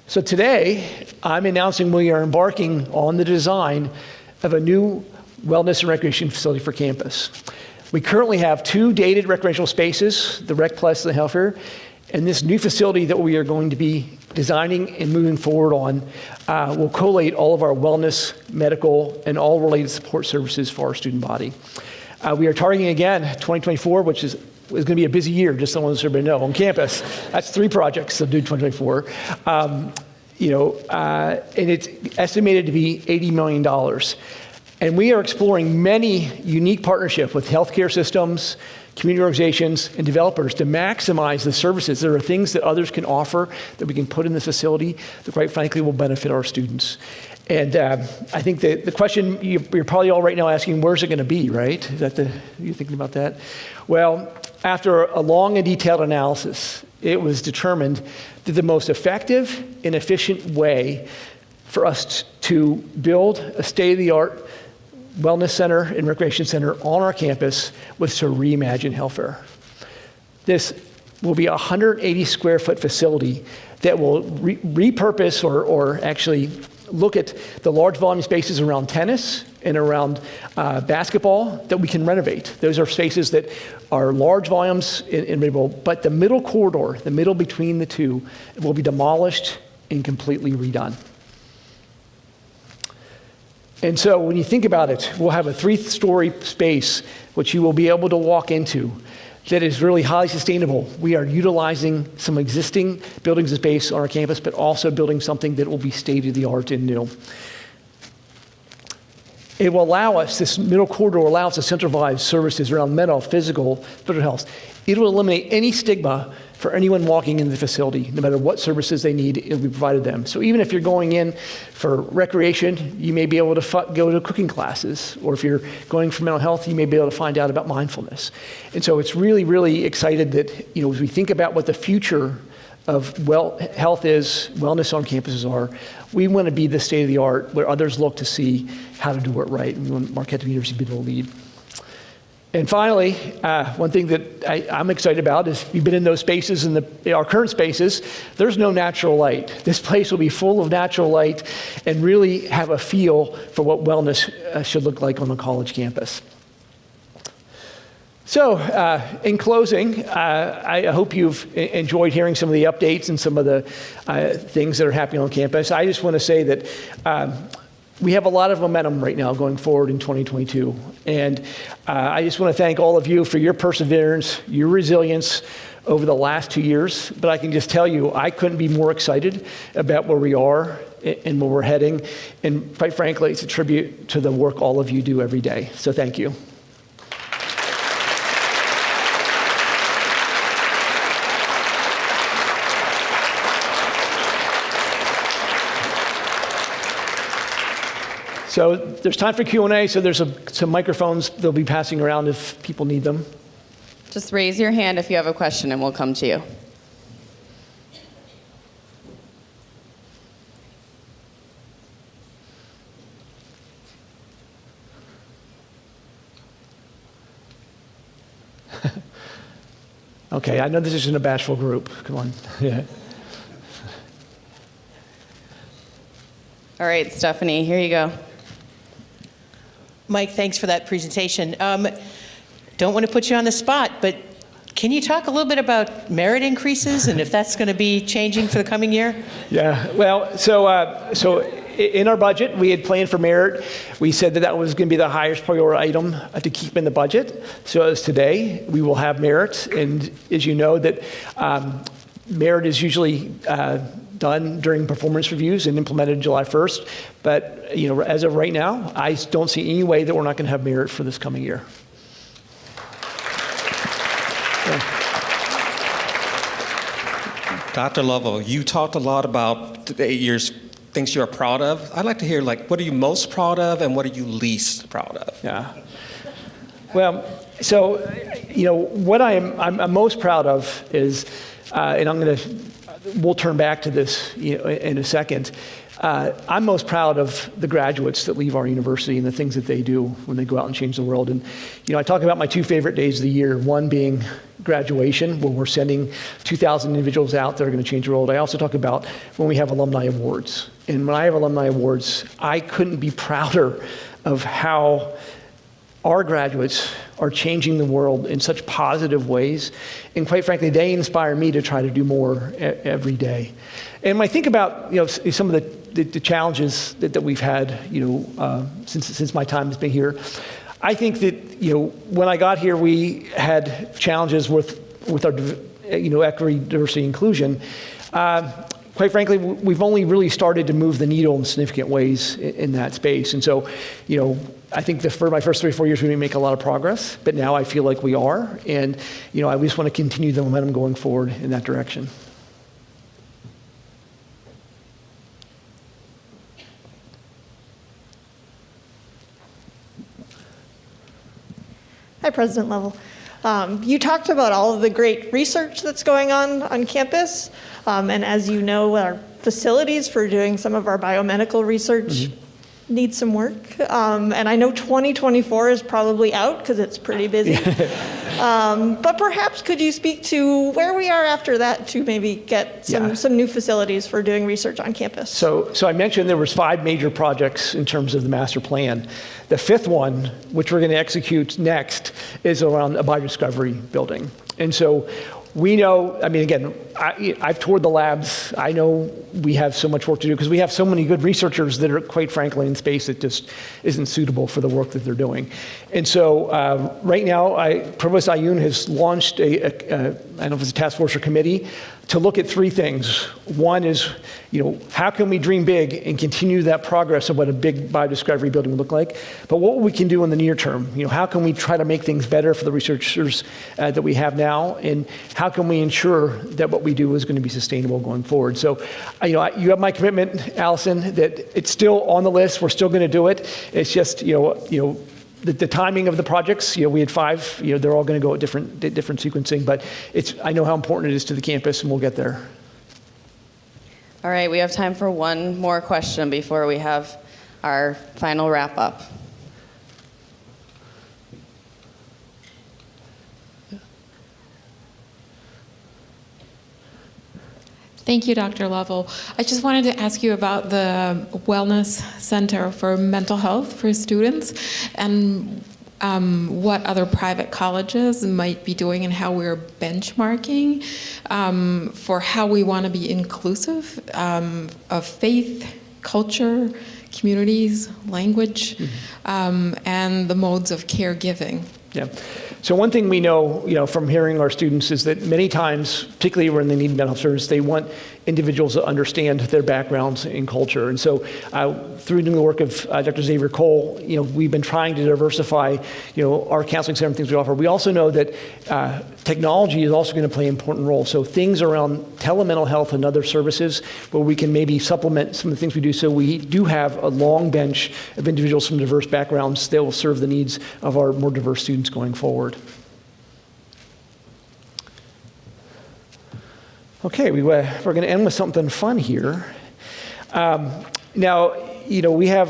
So today, I'm announcing we are embarking on the design of a new wellness and recreation facility for campus. We currently have 2 dated recreational spaces, the Rec Plus and the Health Fair, and this new facility that we are going to be designing and moving forward on will collate all of our wellness, medical, and all related support services for our student body. We are targeting again 2024, which is going to be a busy year, just so I want everybody to know, on campus. That's 3 projects to do 2024. And it's estimated to be $80 million. And we are exploring many unique partnerships with healthcare systems, community organizations, and developers to maximize the services. There are things that others can offer that we can put in this facility that, quite frankly, will benefit our students. And I think the question you're probably all right now asking, where's it going to be, right? Is that you're thinking about that? Well, after a long and detailed analysis, it was determined that the most effective and efficient way for us to build a state-of-the-art wellness center and recreation center on our campus was to reimagine health fair. This will be a 180 square foot facility that will repurpose or actually look at the large volume spaces around tennis and around basketball that we can renovate. Those are spaces that are large volumes but the middle corridor, the middle between the 2, will be demolished and completely redone. And so when you think about it, we'll have a 3-story space which you will be able to walk into that is really highly sustainable. We are utilizing some existing buildings and space on our campus, but also building something that will be state-of-the-art and new. It will allow us, this middle corridor allows us to centralize services around mental, physical, mental health. It will eliminate any stigma for anyone walking into the facility. No matter what services they need, it will be provided them. So even if you're going in for recreation, you may be able to go to cooking classes, or if you're going for mental health, you may be able to find out about mindfulness. And so it's really, really excited that, as we think about what the future of health is, wellness on campuses are, we want to be the state of the art where others look to see how to do it right. We want Marquette University to be the lead. And finally, one thing that I'm excited about is we've been in those spaces, in our current spaces, there's no natural light. This place will be full of natural light and really have a feel for what wellness should look like on a college campus. So, in closing, I hope you've enjoyed hearing some of the updates and some of the things that are happening on campus. I just want to say that we have a lot of momentum right now going forward in 2022. And I just want to thank all of you for your perseverance, your resilience over the last 2 years. But I can just tell you, I couldn't be more excited about where we are and where we're heading. And quite frankly, it's a tribute to the work all of you do every day. So thank you. So there's time for Q&A, so there's some microphones they'll be passing around if people need them. Just raise your hand if you have a question and we'll come to you. Okay, I know this isn't a bashful group. Come on. Yeah. All right, Stephanie, here you go. Mike, thanks for that presentation. Don't want to put you on the spot, but can you talk a little bit about merit increases and if that's going to be changing for the coming year? Yeah, well, so in our budget, we had planned for merit. We said that was going to be the highest priority item to keep in the budget. So as today, we will have merit. And as you know, that merit is usually done during performance reviews and implemented July 1st. But as of right now, I don't see any way that we're not going to have merit for this coming year. Dr. Lovell, you talked a lot about the 8 years, things you're proud of. I'd like to hear, what are you most proud of and what are you least proud of? Yeah. Well, so, what I'm most proud of is, and we'll turn back to this in a second. I'm most proud of the graduates that leave our university and the things that they do when they go out and change the world. And, I talk about my two favorite days of the year, one being graduation, when we're sending 2,000 individuals out that are going to change the world. I also talk about when we have alumni awards. And when I have alumni awards, I couldn't be prouder of how our graduates are changing the world in such positive ways. And quite frankly, they inspire me to try to do more every day. And when I think about some of the challenges that we've had since my time has been here, I think that when I got here, we had challenges with our equity, diversity, inclusion. Quite frankly, we've only really started to move the needle in significant ways in that space. And so, I think for my first 3 or 4 years, we didn't make a lot of progress, but now I feel like we are. And, I just want to continue the momentum going forward in that direction. Hi, President Lovell. You talked about all of the great research that's going on campus. And as you know, our facilities for doing some of our biomedical research need some work. And I know 2024 is probably out because it's pretty busy. But perhaps could you speak to where we are after that to maybe get some new facilities for doing research on campus? So I mentioned there was 5 major projects in terms of the master plan. The 5th one, which we're going to execute next, is around a biodiscovery building. And so we know, I mean, again, I've toured the labs. I know we have so much work to do because we have so many good researchers that are, quite frankly, in space that just isn't suitable for the work that they're doing. And so right now, Provost Ayoun has launched I don't know if it's a task force or committee, to look at three things. One is, how can we dream big and continue that progress of what a big biodiscovery building would look like? But what we can do in the near term, how can we try to make things better for the researchers that we have now, and how can we ensure that what we do is going to be sustainable going forward? So, you have my commitment, Allison, that it's still on the list. We're still going to do it. It's just, the timing of the projects, we had 5, they're all going to go at different sequencing, but I know how important it is to the campus, and we'll get there. All right, we have time for one more question before we have our final wrap up. Thank you, Dr. Lovell. I just wanted to ask you about the Wellness Center for Mental Health for students and what other private colleges might be doing and how we're benchmarking for how we want to be inclusive of faith, culture, communities, language, and the modes of caregiving. Yeah. So one thing we know, from hearing our students is that many times, particularly when they need mental health service, they want individuals to understand their backgrounds and culture. And so through doing the work of Dr. Xavier Cole, we've been trying to diversify, our counseling center and things we offer. We also know that technology is also going to play an important role. So things around telemental health and other services where we can maybe supplement some of the things we do. So we do have a long bench of individuals from diverse backgrounds that will serve the needs of our more diverse students going forward. Okay, we're going to end with something fun here. Now, we have,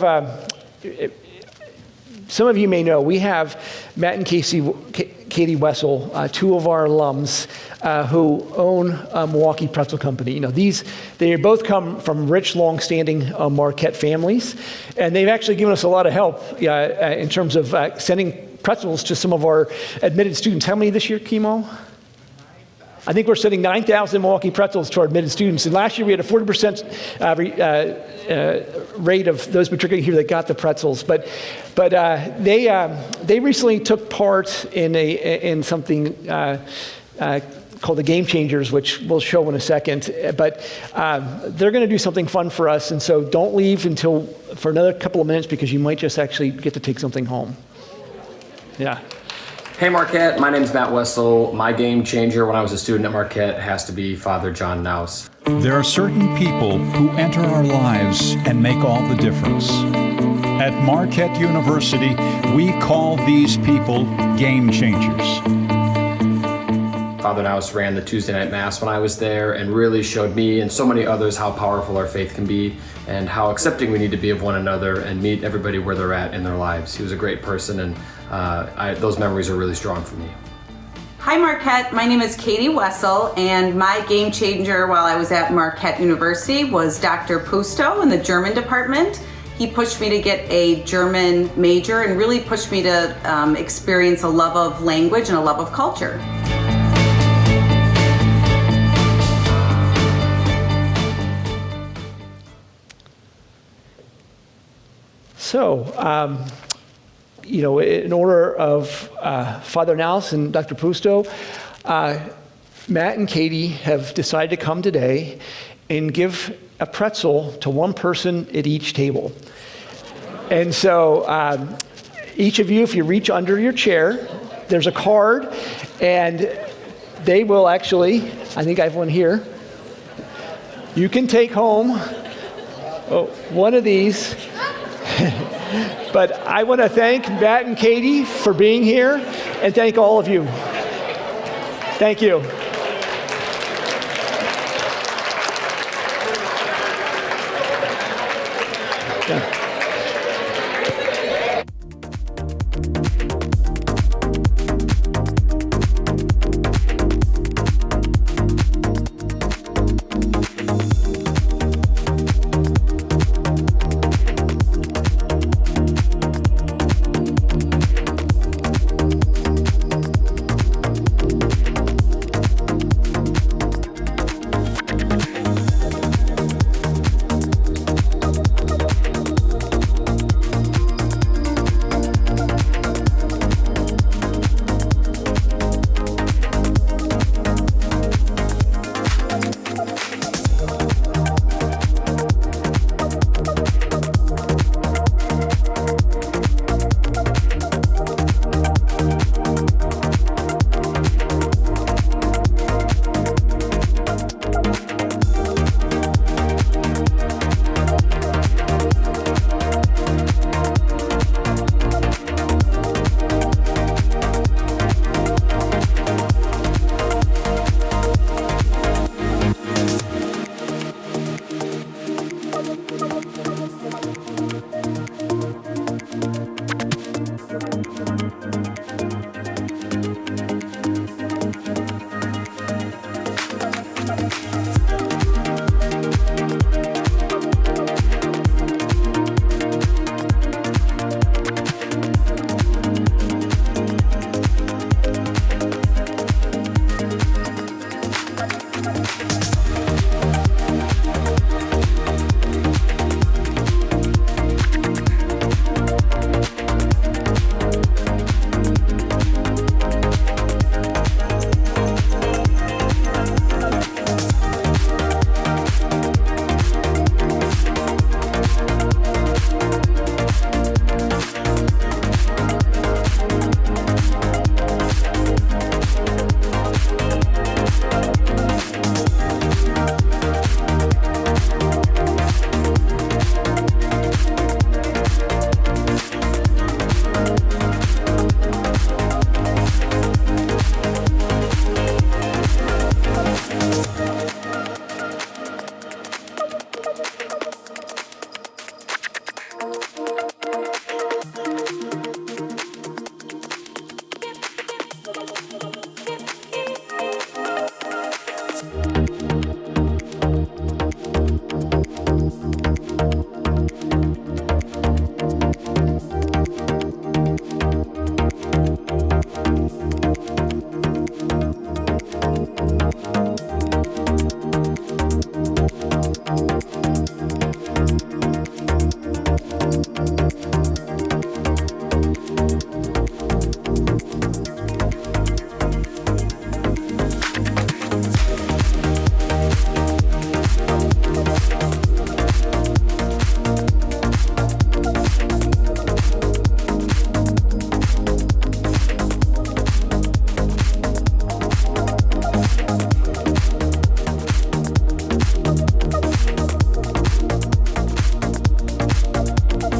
some of you may know, we have Matt and Katie Wessel, 2 of our alums who own Milwaukee Pretzel Company. They both come from rich, long-standing Marquette families, and they've actually given us a lot of help in terms of sending pretzels to some of our admitted students. How many this year, Kimo? I think we're sending 9,000 Milwaukee pretzels to our admitted students. And last year we had a 40% rate of those particularly here that got the pretzels. But they recently took part in something called the Game Changers, which we'll show in a second. But they're going to do something fun for us. And so don't leave for another couple of minutes because you might just actually get to take something home. Yeah. Hey Marquette, my name's Matt Wessel. My game changer when I was a student at Marquette has to be Father John Naus. There are certain people who enter our lives and make all the difference. At Marquette University, we call these people game changers. Father Naus ran the Tuesday night mass when I was there and really showed me and so many others how powerful our faith can be and how accepting we need to be of one another and meet everybody where they're at in their lives. He was a great person, and those memories are really strong for me. Hi Marquette, my name is Katie Wessel, and my game changer while I was at Marquette University was Dr. Pusto in the German department. He pushed me to get a German major and really pushed me to experience a love of language and a love of culture. So, in order of Father Naus and Dr. Pusto, Matt and Katie have decided to come today and give a pretzel to one person at each table. And so each of you, if you reach under your chair, there's a card, and they will actually, I think I have one here, you can take home one of these. But I want to thank Matt and Katie for being here, and thank all of you. Thank you. Yeah.